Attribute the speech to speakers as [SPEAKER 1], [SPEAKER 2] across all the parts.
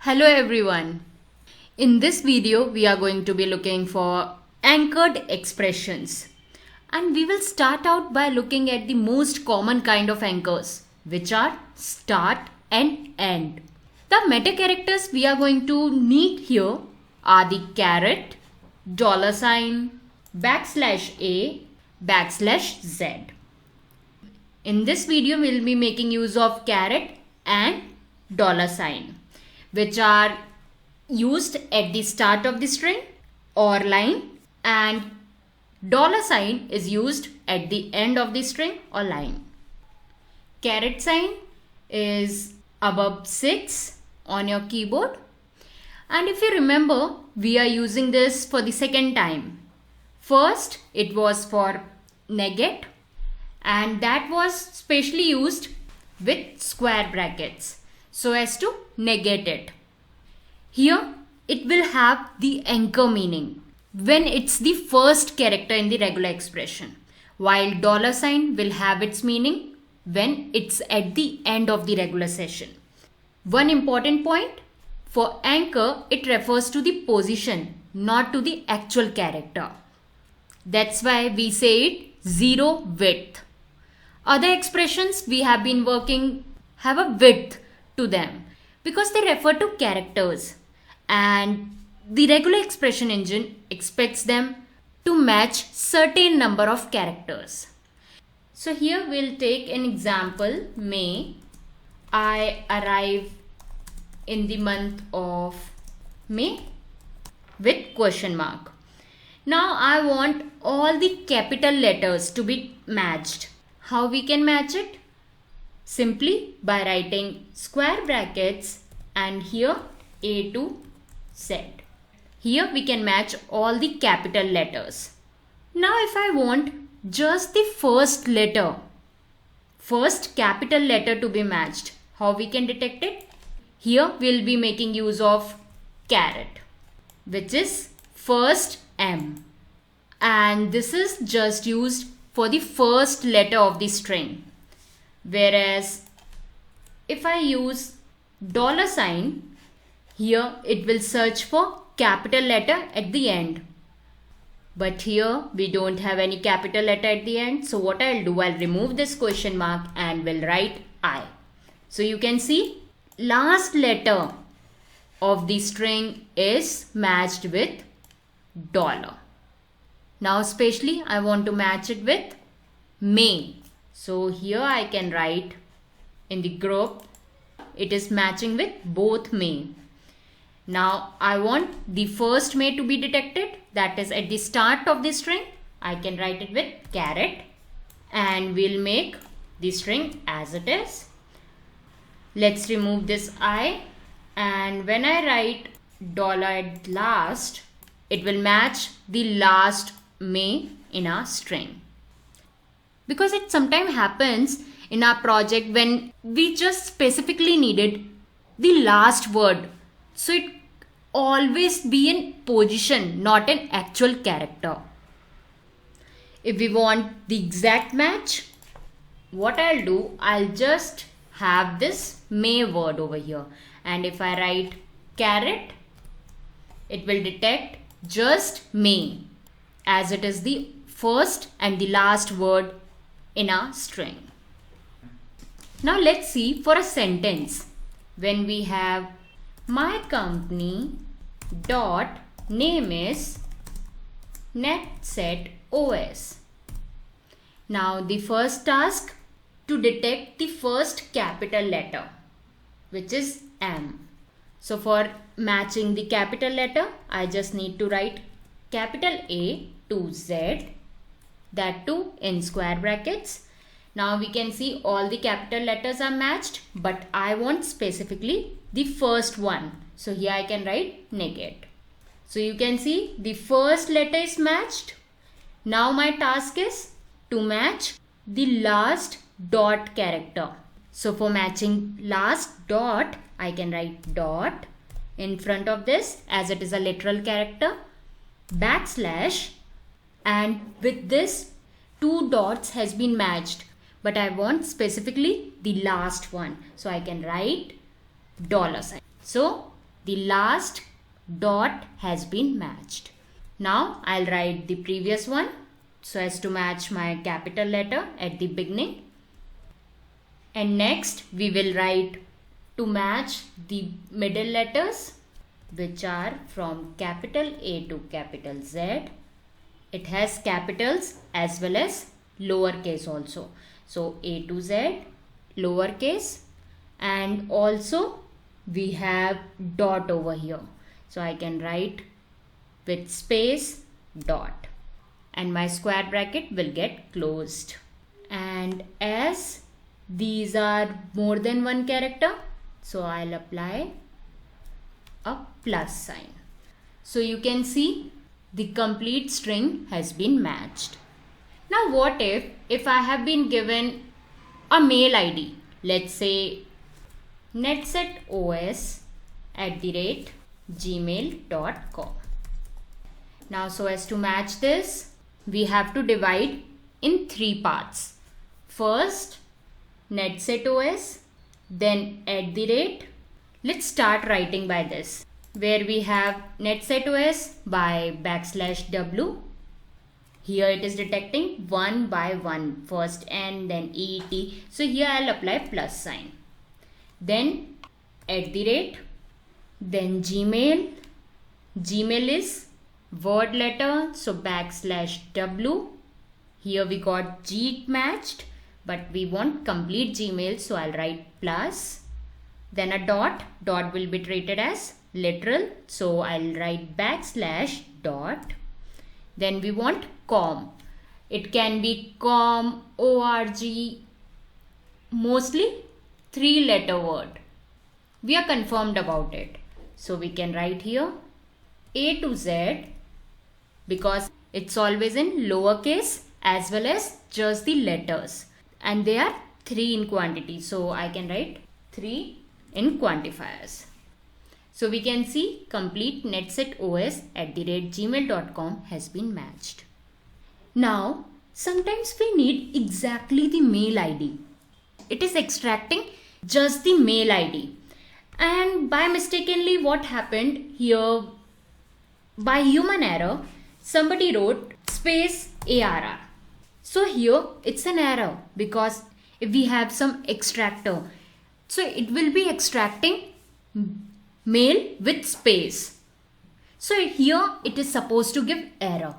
[SPEAKER 1] Hello everyone. In this video, we are going to be looking for anchored expressions. And we will start out by looking at the most common kind of anchors, which are start and end. The meta characters we are going to need here are the caret, $sign, \a, \z. In this video, we will be making use of caret and $sign, which are used at the start of the string or line, and $sign is used at the end of the string or line. Caret sign is above 6 on your keyboard, and if you remember, we are using this for the second time. First, it was for negate, and that was specially used with square brackets so as to negate it. Here it will have the anchor meaning when it's the first character in the regular expression, while $sign will have its meaning when it's at the end of the regular session. One important point, for anchor it refers to the position, not to the actual character. That's why we say it zero width. Other expressions we have been working have a width to them because they refer to characters, and the regular expression engine expects them to match certain number of characters. So here we'll take an example. May. I arrive in the month of May with question mark. Now I want all the capital letters to be matched. How we can match it? Simply by writing square brackets and here A to Z. Here we can match all the capital letters. Now if I want just the first letter, first capital letter to be matched, how we can detect it? Here we'll be making use of caret, which is first M. And this is just used for the first letter of the string. Whereas if I use $sign, here it will search for capital letter at the end. But here we don't have any capital letter at the end. So what I'll do, I'll remove this question mark and will write I. So you can see last letter of the string is matched with $. Now especially I want to match it with May. So here I can write in the group, it is matching with both May. Now I want the first May to be detected, that is at the start of the string. I can write it with caret and we'll make the string as it is. Let's remove this I, and when I write $ at last, it will match the last May in our string. Because it sometimes happens in our project when we just specifically needed the last word. So it always be in position, not an actual character. If we want the exact match, what I'll do, I'll just have this May word over here. And if I write caret, it will detect just May, as it is the first and the last word in our string. Now let's see for a sentence. When we have my company dot name is NetSet OS. Now the first task, to detect the first capital letter, which is M. So for matching the capital letter, I just need to write capital A to Z, that too in square brackets. Now we can see all the capital letters are matched, but I want specifically the first one. So here I can write negate. So you can see the first letter is matched. Now my task is to match the last dot character. So for matching last dot, I can write dot in front of this as it is a literal character, \, and with this 2 dots has been matched, but I want specifically the last one, so I can write $. So The last dot has been matched. Now I'll write the previous one so as to match my capital letter at the beginning. And next we will write to match the middle letters, which are from capital A to capital Z. It has capitals as well as lowercase also. So A to Z, lowercase, and also we have dot over here. So I can write with space dot, and my square bracket will get closed. And as these are more than one character, so I'll apply a plus sign. So you can see the complete string has been matched. Now what if I have been given a mail ID, let's say netsetoS@gmail.com. Now so as to match this, we have to divide in 3 parts. First netsetoS, then @. Let's start writing by this, where we have netsetoS by \w. Here it is detecting 1 by 1, first N, then E, T. So here I'll apply plus sign. Then @, then Gmail. Gmail is word letter, so \w. Here we got G matched, but we want complete Gmail, so I'll write plus. Then a dot will be treated as literal, so I'll write \dot. Then we want com. It can be com, org, mostly 3-letter word. We are confirmed about it. So we can write here A to Z, because it's always in lowercase as well as just the letters. And they are 3 in quantity. So I can write 3 in quantifiers. So we can see complete netsetoS@gmail.com has been matched. Now, sometimes we need exactly the mail ID. It is extracting just the mail ID. And by mistakenly what happened here, by human error, somebody wrote space ARR. So here it's an error, because if we have some extractor, so it will be extracting mail with space. So here it is supposed to give error,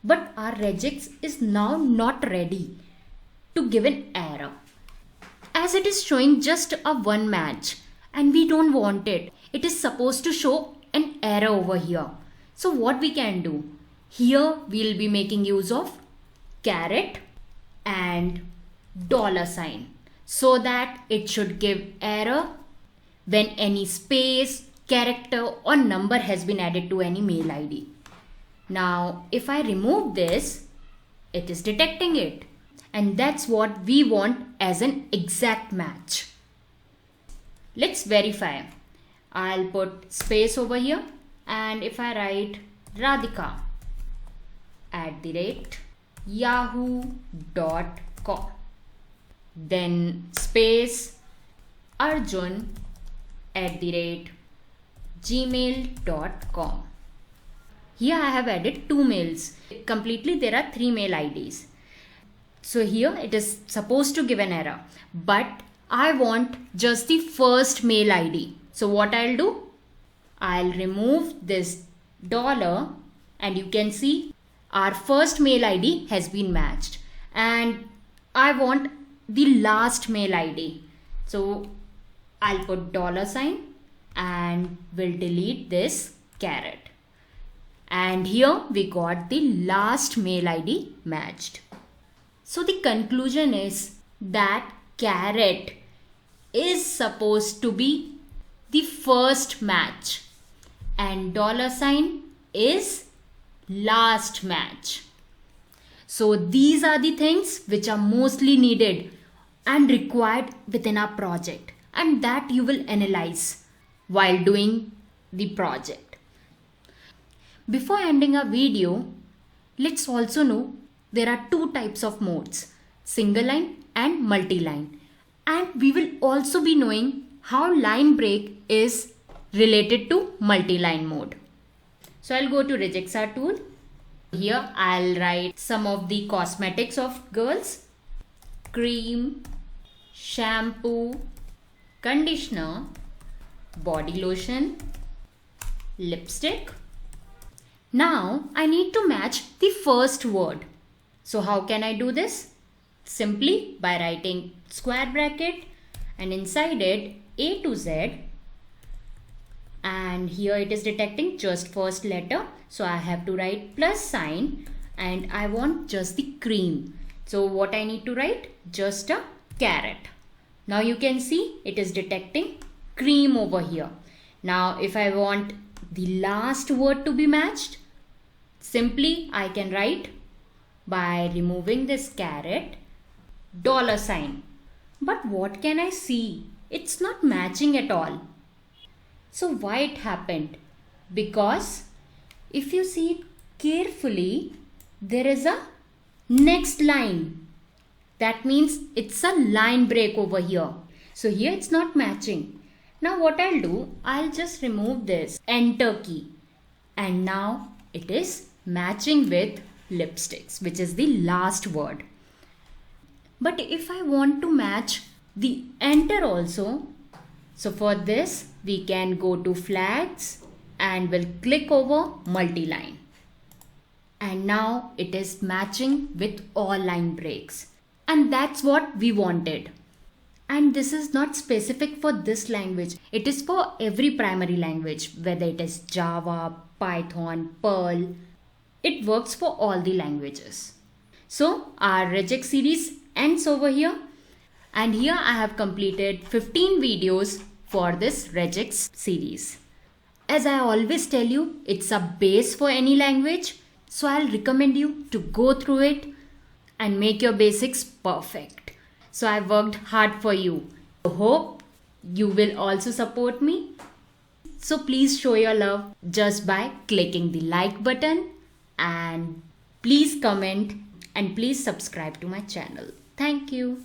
[SPEAKER 1] but our regex is now not ready to give an error, as it is showing just a 1 match and we don't want it. It is supposed to show an error over here. So what we can do, here we'll be making use of caret and $, so that it should give error when any space, character or number has been added to any mail ID. Now if I remove this, it is detecting it, and that's what we want as an exact match. Let's verify. I'll put space over here, and if I write Radhika @yahoo.com, then space Arjun @gmail.com. Here I have added 2 mails. Completely there are 3 mail IDs. So here it is supposed to give an error, but I want just the first mail ID. So what I'll do, I'll remove this $, and you can see our first mail ID has been matched, and I want the last mail ID. So I'll put $, and we'll delete this caret. And here we got the last mail ID matched. So the conclusion is that caret is supposed to be the first match and $, is last match. So these are the things which are mostly needed and required within our project, and that you will analyze while doing the project. Before ending our video, let's also know there are 2 types of modes, single line and multi-line. And we will also be knowing how line break is related to multi-line mode. So I'll go to regex R tool. Here I'll write some of the cosmetics of girls. Cream, shampoo, conditioner, body lotion, lipstick. Now I need to match the first word. So how can I do this? Simply by writing square bracket and inside it A to Z, and here it is detecting just first letter, so I have to write plus sign, and I want just the cream. So what I need to write? Just a carrot. Now you can see it is detecting cream over here. Now if I want the last word to be matched, simply I can write by removing this carrot dollar sign. But what can I see? It's not matching at all. So why it happened? Because if you see it carefully, there is a next line. That means it's a line break over here. So here it's not matching. Now what I'll do, I'll just remove this enter key. And now it is matching with lipsticks, which is the last word. But if I want to match the enter also, so for this we can go to flags and we'll click over multi-line. And now it is matching with all line breaks. And that's what we wanted. And this is not specific for this language. It is for every primary language, whether it is Java, Python, Perl. It works for all the languages. So our regex series ends over here. And here I have completed 15 videos for this regex series. As I always tell you, it's a base for any language. So I'll recommend you to go through it and make your basics perfect. So I worked hard for you. I hope you will also support me. So please show your love just by clicking the like button, and please comment and please subscribe to my channel. Thank you.